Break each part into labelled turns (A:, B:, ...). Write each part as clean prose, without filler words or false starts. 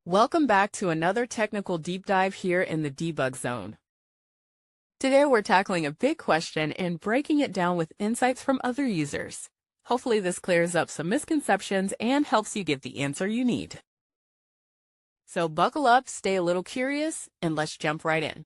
A: Welcome back to another technical deep dive here in the Debug Zone. Today we're tackling a big question and breaking it down with insights from other users. Hopefully this clears up some misconceptions and helps you get the answer you need. So buckle up, stay a little curious, and let's jump right in.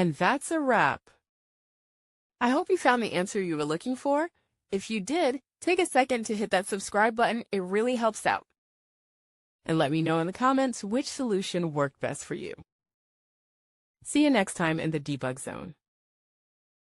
A: And that's a wrap. I hope you found the answer you were looking for. If you did, take a second to hit that subscribe button. It really helps out. And let me know in the comments which solution worked best for you. See you next time in the Debug Zone.